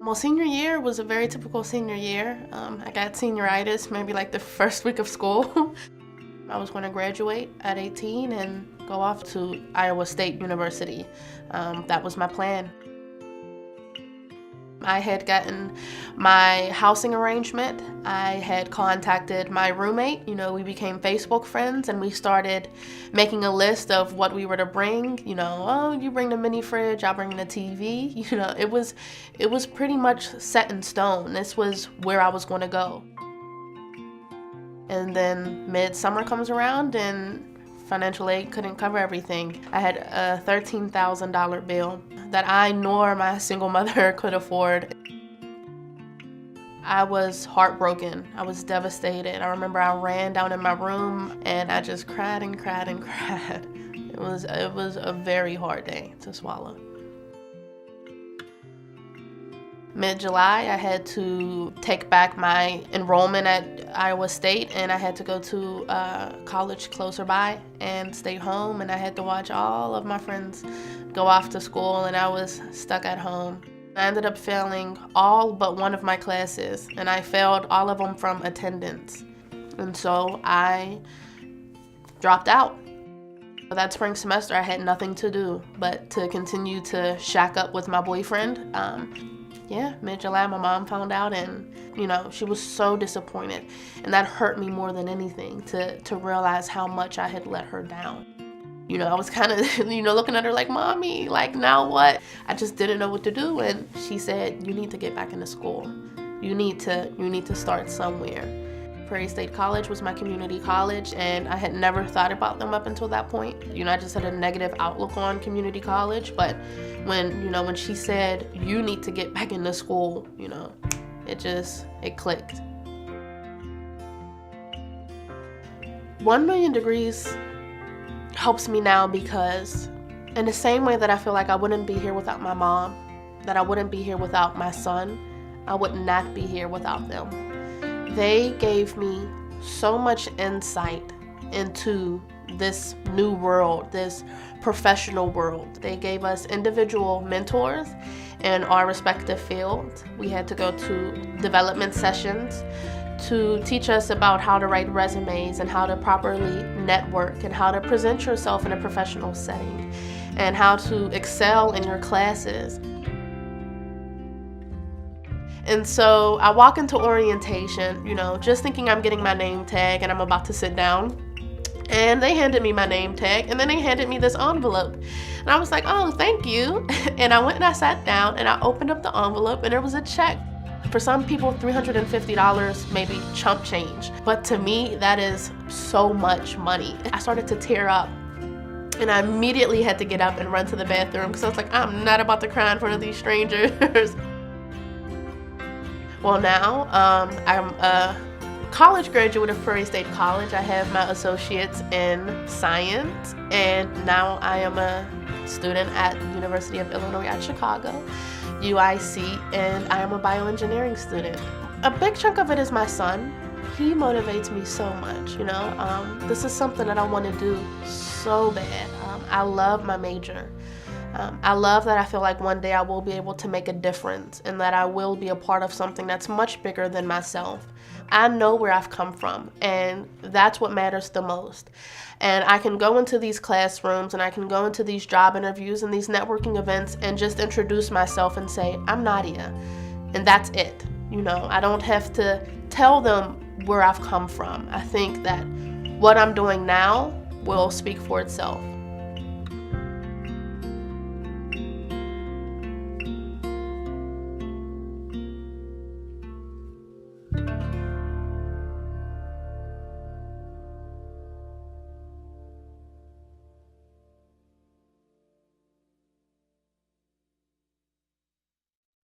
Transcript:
Well, senior year was a very typical senior year. I got senioritis maybe like the first week of school. I was going to graduate at 18 and go off to Iowa State University. That was my plan. I had gotten my housing arrangement. I had contacted my roommate. We became Facebook friends and we started making a list of what we were to bring. Oh, you bring the mini fridge, I'll bring the TV. It was pretty much set in stone. This was where I was going to go. And then midsummer comes around and financial aid couldn't cover everything. I had a $13,000 bill that I nor my single mother could afford. I was heartbroken. I was devastated. I remember I ran down in my room and I just cried and cried and cried. It was a very hard day to swallow. Mid-July, I had to take back my enrollment at Iowa State and I had to go to college closer by and stay home, and I had to watch all of my friends go off to school and I was stuck at home. I ended up failing all but one of my classes, and I failed all of them from attendance. And so I dropped out. That spring semester, I had nothing to do but to continue to shack up with my boyfriend. Mid-July, my mom found out, and she was so disappointed, and that hurt me more than anything to realize how much I had let her down. I was kind of looking at her like, "Mommy, like, now what?" I just didn't know what to do, and she said, "You need to get back into school. You need to start somewhere." Prairie State College was my community college, and I had never thought about them up until that point. I just had a negative outlook on community college, but when she said, "You need to get back into school," it clicked. 1 million degrees helps me now because in the same way that I feel like I wouldn't be here without my mom, that I wouldn't be here without my son, I would not be here without them. They gave me so much insight into this new world, this professional world. They gave us individual mentors in our respective fields. We had to go to development sessions to teach us about how to write resumes and how to properly network and how to present yourself in a professional setting and how to excel in your classes. And so I walk into orientation, just thinking I'm getting my name tag and I'm about to sit down. And they handed me my name tag, and then they handed me this envelope. And I was like, "Oh, thank you." And I went and I sat down and I opened up the envelope and there was a check. For some people, $350 may be chump change. But to me, that is so much money. I started to tear up. And I immediately had to get up and run to the bathroom because I was like, I'm not about to cry in front of these strangers. Well, now I'm a college graduate of Prairie State College. I have my associates in science, and now I am a student at the University of Illinois at Chicago, UIC, and I am a bioengineering student. A big chunk of it is my son. He motivates me so much, This is something that I want to do so bad. I love my major. I love that I feel like one day I will be able to make a difference and that I will be a part of something that's much bigger than myself. I know where I've come from, and that's what matters the most. And I can go into these classrooms and I can go into these job interviews and these networking events and just introduce myself and say, "I'm Nadia," and that's it. I don't have to tell them where I've come from. I think that what I'm doing now will speak for itself.